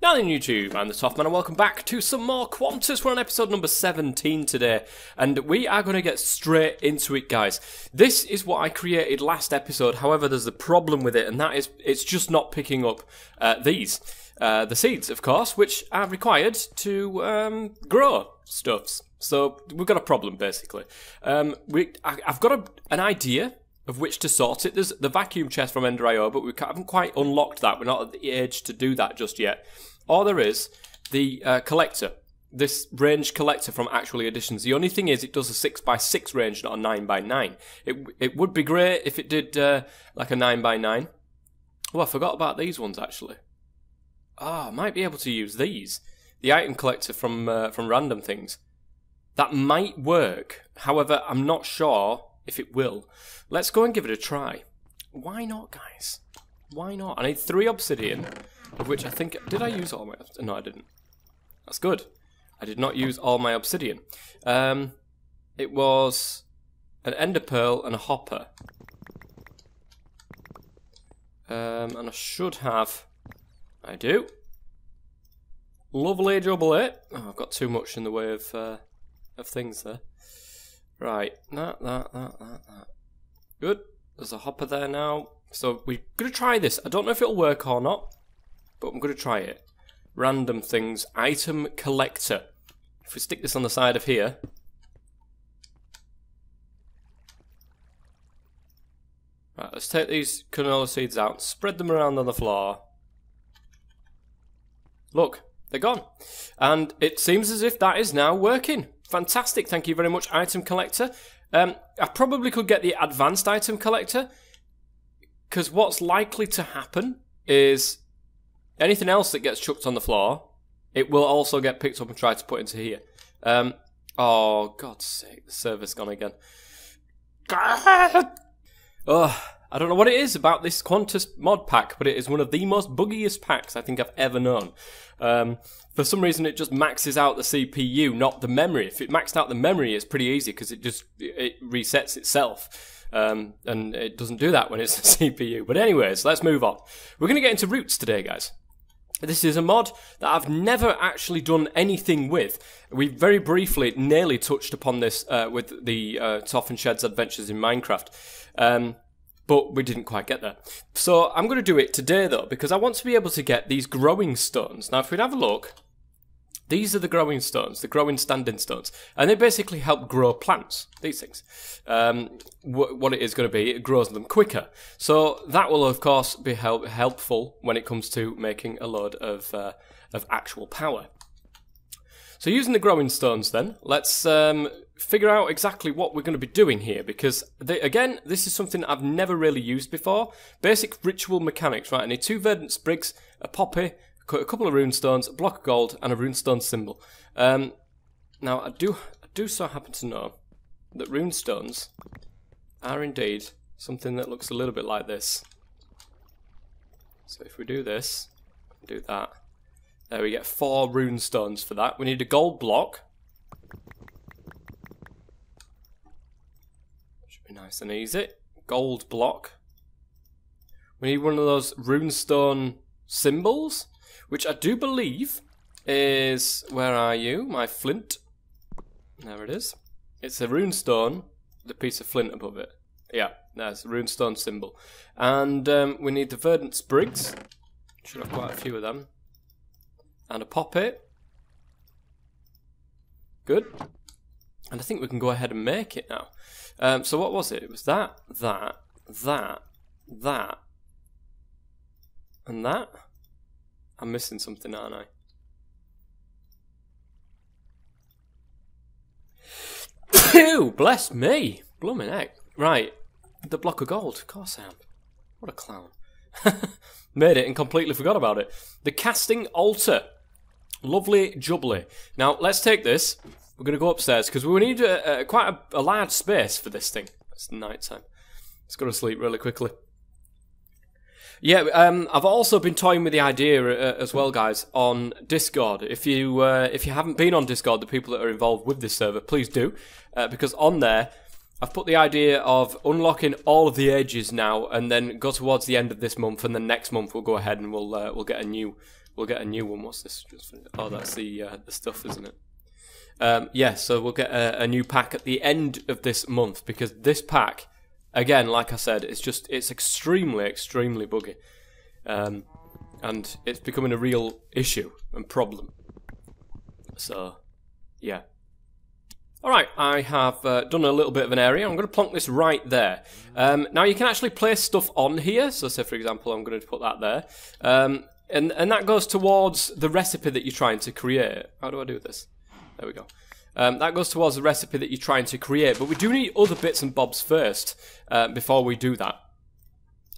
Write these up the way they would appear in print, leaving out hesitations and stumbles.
Now in YouTube, I'm the Softman and welcome back to some more Quantus. We're on episode number 17 today, and we are going to get straight into it, guys. This is what I created last episode, however there's a problem with it, and that is it's just not picking up the seeds, of course, which are required to grow stuffs. So we've got a problem, basically. I've got an idea of which to sort it. There's the vacuum chest from Ender.io, but we haven't quite unlocked that. We're not at the age to do that just yet. Or there is the collector, this range collector from Actual Editions. The only thing is it does a 6x6 range, not a 9x9. It would be great if it did like a 9x9. Oh, I forgot about these ones, actually. I might be able to use these. The item collector from Random Things. That might work. However, I'm not sure if it will. Let's go and give it a try. Why not, guys? Why not? I need 3 obsidian, of which I think... Did I use all my... No, I didn't. That's good. I did not use all my obsidian. It was an ender pearl and a hopper. And I should have... I do. Lovely jubbly. Oh, I've got too much in the way of things there. Right. That. Good. There's a hopper there now. So we're going to try this. I don't know if it'll work or not, but I'm going to try it. Random Things item collector. If we stick this on the side of here. Right, let's take these canola seeds out, spread them around on the floor. Look, they're gone. And it seems as if that is now working. Fantastic, thank you very much, item collector. I probably could get the advanced item collector, because what's likely to happen is anything else that gets chucked on the floor, it will also get picked up and tried to put into here. Oh, God's sake, the server's gone again. Oh, I don't know what it is about this Quantus Modpack, but it is one of the most buggiest packs I think I've ever known. For some reason, it just maxes out the CPU, not the memory. If it maxed out the memory, it's pretty easy because it resets itself. And it doesn't do that when it's a CPU. But anyways, let's move on. We're going to get into roots today, guys. This is a mod that I've never actually done anything with. We very briefly nearly touched upon this with the Toff and Shed's Adventures in Minecraft. But we didn't quite get there. So I'm going to do it today, though, because I want to be able to get these growing stones. Now, if we'd have a look, these are the growing stones, the growing standing stones. And they basically help grow plants, these things. What it is going to be, it grows them quicker. So that will, of course, be helpful when it comes to making a load of actual power. So using the growing stones, then, let's figure out exactly what we're going to be doing here, because, again, this is something I've never really used before. Basic ritual mechanics, right? I need 2 verdant sprigs, a poppy, a couple of rune stones, a block of gold, and a runestone symbol. Now, I do so happen to know that rune stones are indeed something that looks a little bit like this. So if we do this, do that, there we get 4 rune stones for that. We need a gold block. Should be nice and easy. Gold block. We need one of those runestone symbols, which I do believe is... Where are you? My flint. There it is. It's a runestone with a piece of flint above it. Yeah, there's a runestone symbol. And we need the verdant sprigs. Should have quite a few of them. And a poppy. Good. And I think we can go ahead and make it now. So what was it? It was that, and that. I'm missing something, aren't I? Ew, bless me. Blooming heck. Right. The block of gold. Of course I am. What a clown. Made it and completely forgot about it. The casting altar. Lovely jubbly. Now, let's take this. We're going to go upstairs because we need quite a large space for this thing. It's night time. Let's go to sleep really quickly. Yeah, I've also been toying with the idea as well, guys, on Discord. If you haven't been on Discord, the people that are involved with this server, please do, because on there I've put the idea of unlocking all of the ages now, and then go towards the end of this month, and then next month we'll go ahead and we'll get a new we'll get a new one. What's this? Oh, that's the stuff, isn't it? Yeah, so we'll get a new pack at the end of this month, because this pack, again, like I said, it's extremely, extremely buggy. And it's becoming a real issue and problem. So, yeah. Alright, I have done a little bit of an area. I'm going to plonk this right there. Now, you can actually place stuff on here. So, say, for example, I'm going to put that there. And that goes towards the recipe that you're trying to create. How do I do this? There we go. That goes towards the recipe that you're trying to create. But we do need other bits and bobs first before we do that.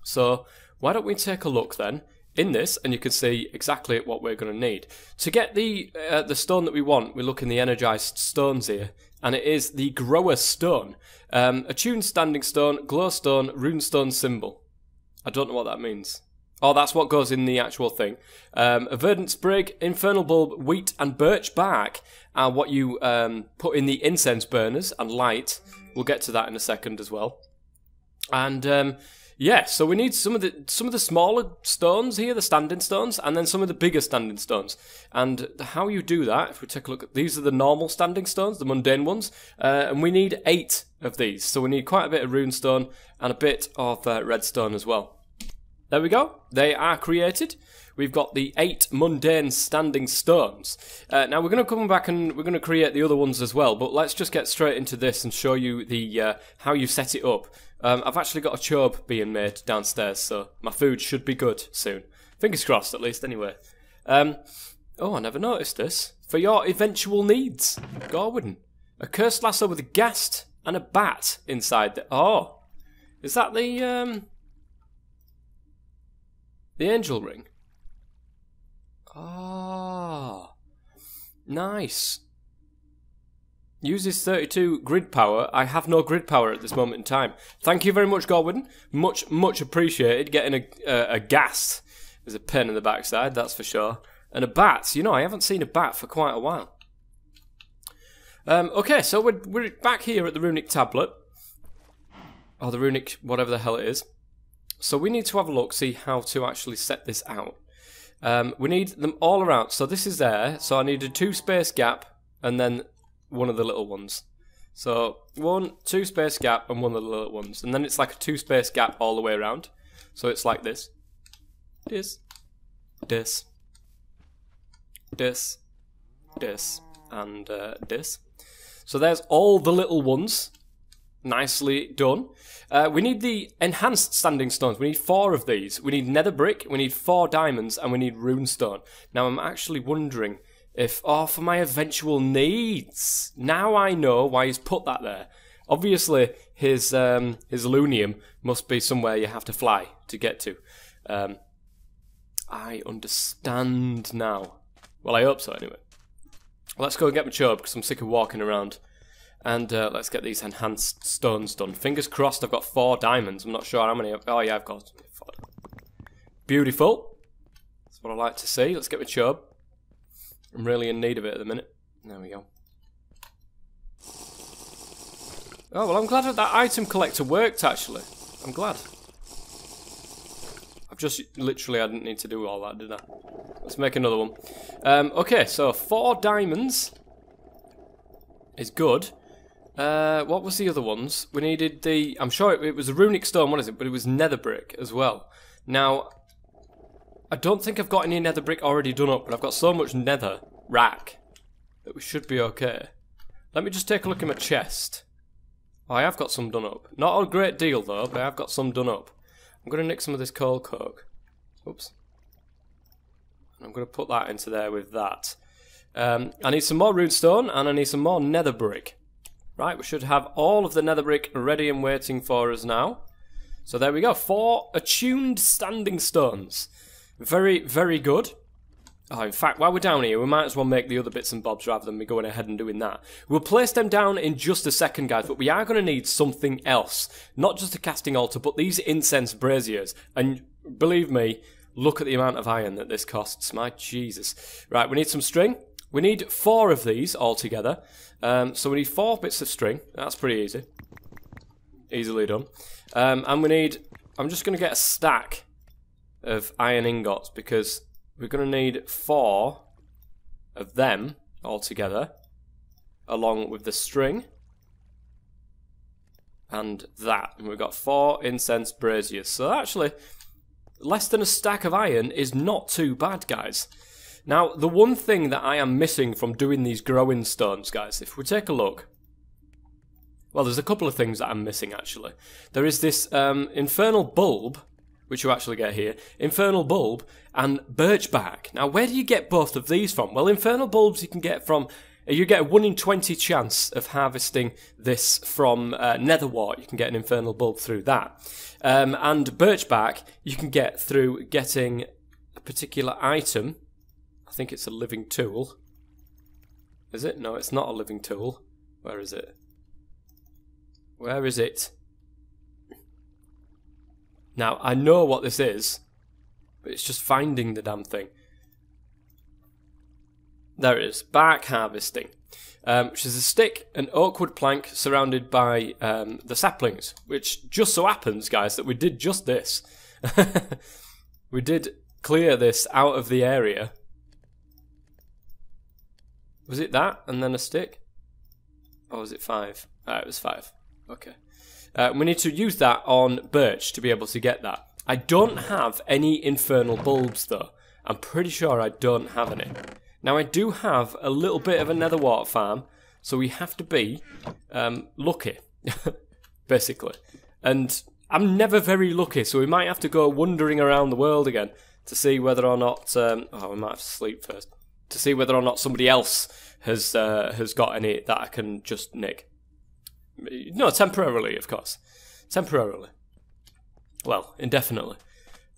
So, why don't we take a look then in this, and you can see exactly what we're going to need. To get the stone that we want, we look in the energized stones here, and it is the grower stone. Attuned standing stone, glow stone, rune stone symbol. I don't know what that means. Oh, that's what goes in the actual thing. A verdant sprig, infernal bulb, wheat and birch bark are what you put in the incense burners, and light. We'll get to that in a second as well. And yeah, so we need some of the smaller stones here, the standing stones, and then some of the bigger standing stones. And how you do that, if we take a look at these, are the normal standing stones, the mundane ones, and we need 8 of these. So we need quite a bit of rune stone and a bit of redstone as well. There we go. They are created. We've got the 8 mundane standing stones. Now we're going to come back and we're going to create the other ones as well. But let's just get straight into this and show you the how you set it up. I've actually got a chobe being made downstairs, so my food should be good soon. Fingers crossed, at least, anyway. Oh, I never noticed this. For your eventual needs, Gorwin. A cursed lasso with a ghast and a bat inside. Oh, is that the angel ring? Oh, nice. Uses 32 grid power. I have no grid power at this moment in time. Thank you very much, Gorwin. Much, much appreciated. Getting a ghast is a pain in the backside, that's for sure. And a bat. You know, I haven't seen a bat for quite a while. Okay, so we're back here at the runic tablet. Or the runic, whatever the hell it is. So we need to have a look, see how to actually set this out. We need them all around. So this is there. So I need a 2 space gap and then one of the little ones. So 1, 2 space gap and one of the little ones. And then it's like a 2 space gap all the way around. So it's like this. This. This. This. This. And this. So there's all the little ones. Nicely done. We need the enhanced standing stones. We need 4 of these. We need nether brick, we need 4 diamonds, and we need rune stone. Now I'm actually wondering if, oh, for my eventual needs. Now I know why he's put that there. Obviously, his lunium must be somewhere you have to fly to get to. I understand now. Well, I hope so anyway. Let's go and get my chobe because I'm sick of walking around. And let's get these enhanced stones done. Fingers crossed I've got 4 diamonds. I'm not sure how many. Oh yeah, I've got 4. Beautiful. That's what I like to see. Let's get my chobe. I'm really in need of it at the minute. There we go. Oh, well, I'm glad that item collector worked, actually. I'm glad. I've just literally, I didn't need to do all that, did I? Let's make another one. Okay, so 4 diamonds is good. What was the other ones? We needed the... I'm sure it was a runic stone, what is it? But it was nether brick as well. Now, I don't think I've got any nether brick already done up, but I've got so much nether rack that we should be okay. Let me just take a look at my chest. Oh, I have got some done up. Not a great deal, though, but I have got some done up. I'm going to nick some of this coal coke. Oops. I'm going to put that into there with that. I need some more rune stone, and I need some more nether brick. Right, we should have all of the nether brick ready and waiting for us now. So there we go, 4 attuned standing stones. Very, very good. Oh, in fact, while we're down here, we might as well make the other bits and bobs rather than me going ahead and doing that. We'll place them down in just a second, guys, but we are going to need something else. Not just a casting altar, but these incense braziers. And believe me, look at the amount of iron that this costs. My Jesus. Right, we need some string. We need 4 of these altogether. So we need 4 bits of string. That's pretty easy. Easily done. And we need... I'm just going to get a stack of iron ingots because we're going to need 4 of them altogether, along with the string. And that. And we've got 4 incense braziers. So actually, less than a stack of iron is not too bad, guys. Now, the one thing that I am missing from doing these growing stones, guys, if we take a look. Well, there's a couple of things that I'm missing, actually. There is this infernal bulb, which you actually get here. Infernal bulb and birchbark. Now, where do you get both of these from? Well, infernal bulbs you can get from... You get a 1 in 20 chance of harvesting this from netherwort. You can get an infernal bulb through that. And birchbark you can get through getting a particular item. I think it's a living tool. Is it? No, it's not a living tool. Where is it? Where is it? Now, I know what this is, but it's just finding the damn thing. There it is, bark harvesting, which is a stick, an oak wood plank surrounded by the saplings, which just so happens, guys, that we did just this. We did clear this out of the area. Was it that, and then a stick? Or was it 5? Ah, it was 5. Okay. We need to use that on birch to be able to get that. I don't have any infernal bulbs, though. I'm pretty sure I don't have any. Now, I do have a little bit of a netherwort farm, so we have to be lucky, basically. And I'm never very lucky, so we might have to go wandering around the world again to see whether or not... oh, we might have to sleep first. To see whether or not somebody else has got any that I can just nick. No, temporarily, of course. Temporarily. Well, indefinitely.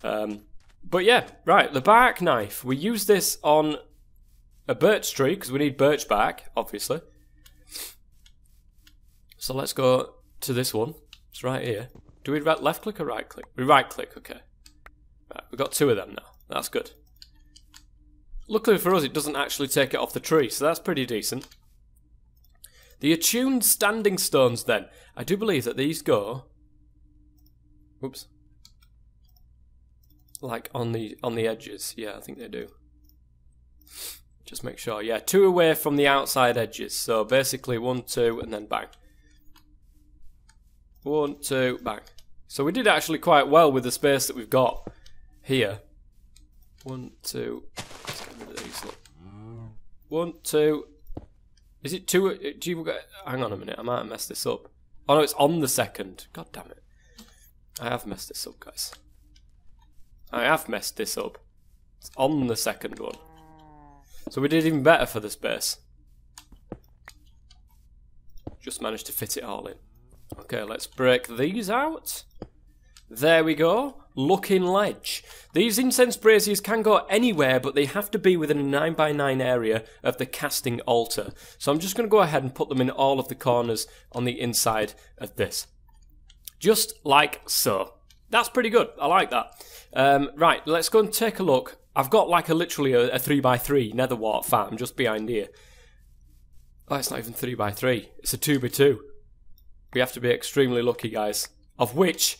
But yeah, right, the bark knife. We use this on... a birch tree, because we need birch bark, obviously. So let's go to this one. It's right here. Do we left click or right click? We right click, okay. Right, we've got 2 of them now. That's good. Luckily for us, it doesn't actually take it off the tree, so that's pretty decent. The attuned standing stones, then. I do believe that these go... Oops. Like on the edges. Yeah, I think they do. Just make sure. Yeah, 2 away from the outside edges. So basically 1, 2, and then bang. 1, 2, bang. So we did actually quite well with the space that we've got here. 1, 2. Let's get rid of these. Look. 1, 2. Is it 2? Do you get? Hang on a minute. I might have messed this up. Oh no, it's on the second. God damn it. I have messed this up, guys. I have messed this up. It's on the second one. So we did even better for the space. Just managed to fit it all in. Okay, let's break these out. There we go. Looking ledge. These incense braziers can go anywhere, but they have to be within a 9x9 area of the casting altar. So I'm just going to go ahead and put them in all of the corners on the inside of this. Just like so. That's pretty good. I like that. Right, let's go and take a look. I've got like literally a 3x3 netherwort farm just behind here. Oh, it's not even 3x3. It's a 2x2. We have to be extremely lucky, guys. Of which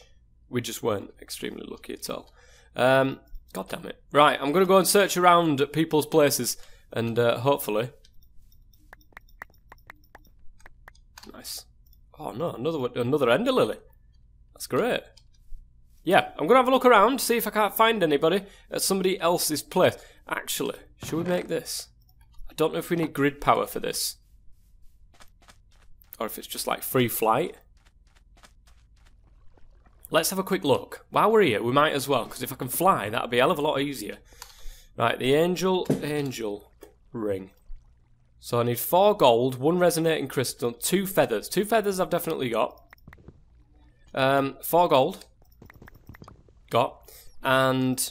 we just weren't extremely lucky at all. God damn it. Right, I'm going to go and search around at people's places and hopefully... Nice. Oh no, another ender lily. That's great. Yeah, I'm going to have a look around, see if I can't find anybody at somebody else's place. Actually, should we make this? I don't know if we need grid power for this. Or if it's just like free flight. Let's have a quick look. While we're here, we might as well, because if I can fly, that'll be a hell of a lot easier. Right, the angel ring. So I need 4 gold, 1 resonating crystal, 2 feathers. 2 feathers I've definitely got. 4 gold. Got. And...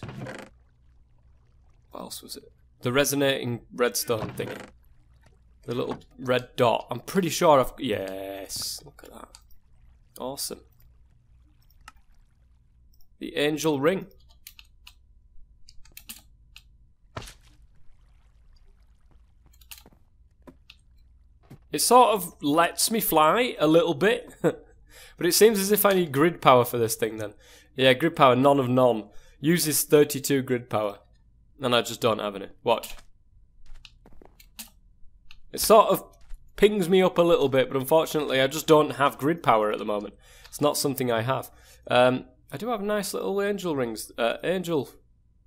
what else was it? The resonating redstone thingy. The little red dot. I'm pretty sure I've... yes. Look at that. Awesome. The angel ring. It sort of lets me fly a little bit. But it seems as if I need grid power for this thing then. Yeah, grid power, none of none. Uses 32 grid power. And I just don't have any. Watch. It sort of pings me up a little bit, but unfortunately I just don't have grid power at the moment. It's not something I have. I do have nice little angel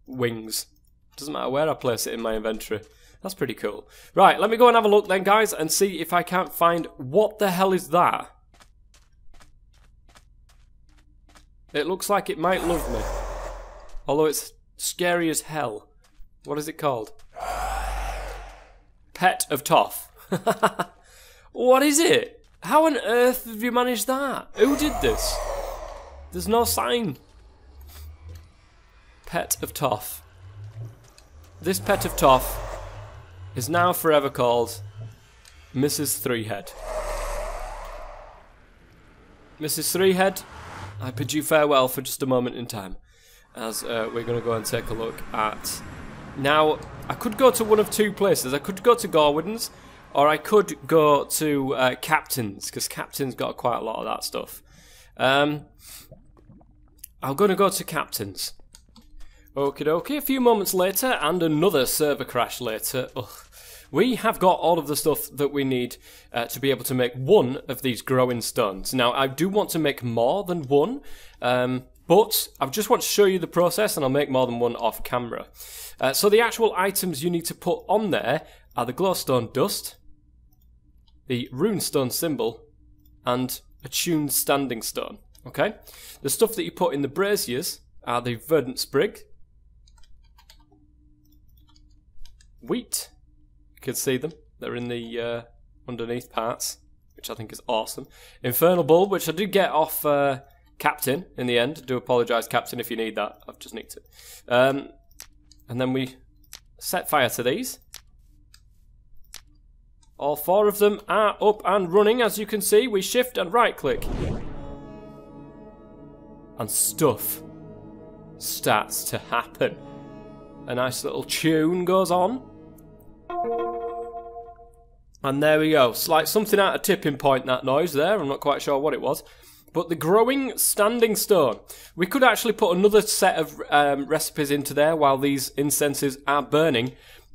wings. Doesn't matter where I place it in my inventory. That's pretty cool. Right, let me go and have a look then, guys, and see if I can't find... What the hell is that? It looks like it might love me. Although it's scary as hell. What is it called? Pet of Toff. What is it? How on earth have you managed that? Who did this? There's no sign. Pet of Toff. This Pet of Toff is now forever called Mrs. Threehead. Mrs. Threehead, I bid you farewell for just a moment in time, as we're going to go and take a look at... Now, I could go to one of two places. I could go to Gorwin's, or I could go to Captain's, because Captain's got quite a lot of that stuff. I'm going to go to Captain's. Okie dokie, a few moments later, and another server crash later, we have got all of the stuff that we need to be able to make one of these growing stones. Now, I do want to make more than one, but I just want to show you the process, and I'll make more than one off camera. So the actual items you need to put on there are the glowstone dust, the runestone symbol, and a tuned standing stone. Okay? The stuff that you put in the braziers are the verdant sprig, wheat, you can see them, they're in the underneath parts, which I think is awesome. Infernal bulb, which I did get off Captain in the end. I do apologise, Captain, if you need that. I've just nicked it. And then we set fire to these. All four of them are up and running, as you can see. We shift and right click. And stuff starts to happen. A nice little tune goes on. And there we go. It's like something at a tipping point, that noise there. I'm not quite sure what it was. But the growing standing stone. We could actually put another set of recipes into there while these incenses are burning.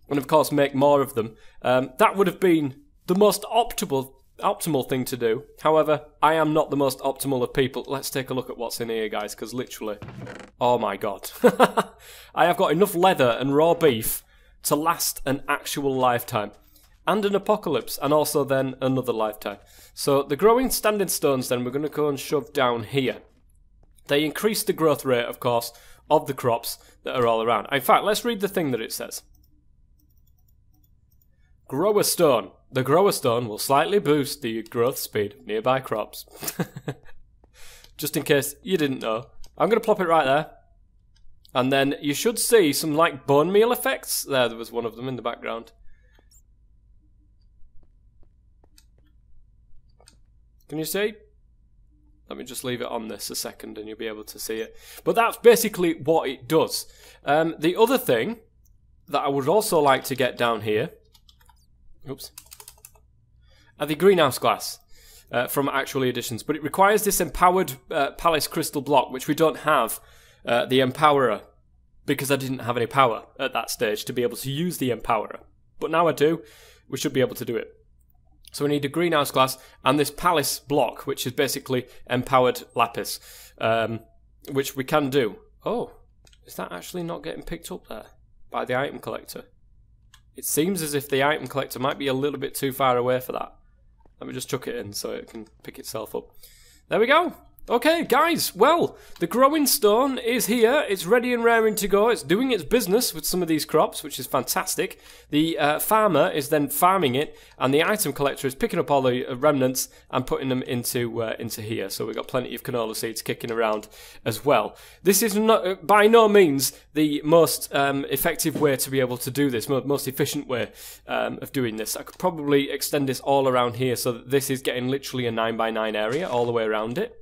And of course make more of them. That would have been the most optimal thing to do. However, I am not the most optimal of people. Let's take a look at what's in here, guys, because literally... Oh my god. I have got enough leather and raw beef to last an actual lifetime. And an apocalypse, and also then another lifetime. So the growing standing stones then we're going to go and shove down here. They increase the growth rate, of course, of the crops that are all around. In fact, let's read the thing that it says. Grow a stone. The grower stone will slightly boost the growth speed of nearby crops. Just in case you didn't know. I'm going to plop it right there. And then you should see some like bone meal effects. There was one of them in the background. Can you see? Let me just leave it on this a second and you'll be able to see it. But that's basically what it does. The other thing that I would also like to get down here, oops, are the greenhouse glass from Actual Editions. But it requires this empowered Palace crystal block, which we don't have the empowerer, because I didn't have any power at that stage to be able to use the empowerer. But now I do. We should be able to do it. So we need a greenhouse glass and this palace block, which is basically empowered lapis, which we can do. Oh, is that actually not getting picked up there by the item collector? It seems as if the item collector might be a little bit too far away for that. Let me just chuck it in so it can pick itself up. There we go. Okay, guys, well, the growing stone is here. It's ready and raring to go. It's doing its business with some of these crops, which is fantastic. The farmer is then farming it, and the item collector is picking up all the remnants and putting them into here. So we've got plenty of canola seeds kicking around as well. This is not, by no means the most effective way to be able to do this, most efficient way of doing this. I could probably extend this all around here so that this is getting literally a 9x9 area all the way around it.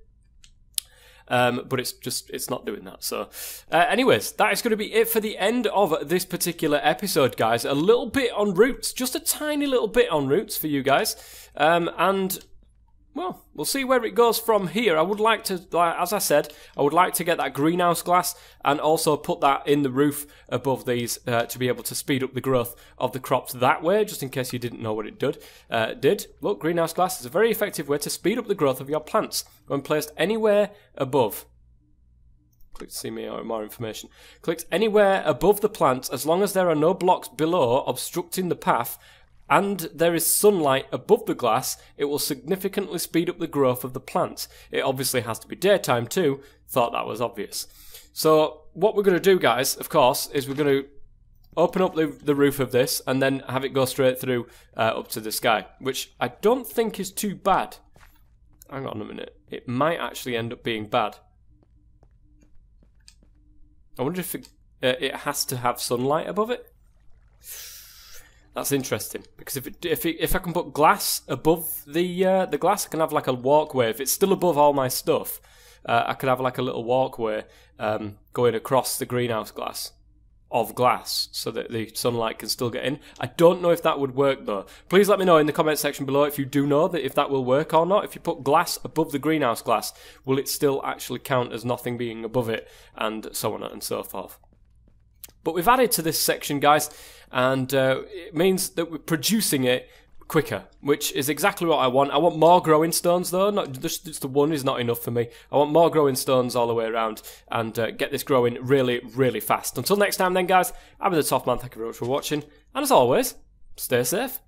But it's not doing that. So anyways, that is going to be it for the end of this particular episode, guys. A little bit on roots, just a tiny little bit on roots for you guys. And well, we'll see where it goes from here. I would like to, as I said, I would like to get that greenhouse glass and also put that in the roof above these to be able to speed up the growth of the crops that way, just in case you didn't know what it did. Look, greenhouse glass is a very effective way to speed up the growth of your plants when placed anywhere above. Click to see more information. Click anywhere above the plants as long as there are no blocks below obstructing the path and there is sunlight above the glass, it will significantly speed up the growth of the plants. It obviously has to be daytime too. Thought that was obvious. So what we're going to do, guys, of course, is we're going to open up the roof of this and then have it go straight through up to the sky, which I don't think is too bad. Hang on a minute. It might actually end up being bad. I wonder if it has to have sunlight above it. That's interesting, because if I can put glass above the glass, I can have like a walkway. If it's still above all my stuff, I could have like a little walkway going across the greenhouse glass of glass, so that the sunlight can still get in. I don't know if that would work though. Please let me know in the comment section below if you do know that if that will work or not. If you put glass above the greenhouse glass, will it still actually count as nothing being above it, and so on and so forth. But we've added to this section, guys, and it means that we're producing it quicker, which is exactly what I want. I want more growing stones, though. Not just the one is not enough for me. I want more growing stones all the way around and get this growing really, really fast. Until next time then, guys, I've been the Top Man. Thank you very much for watching. And as always, stay safe.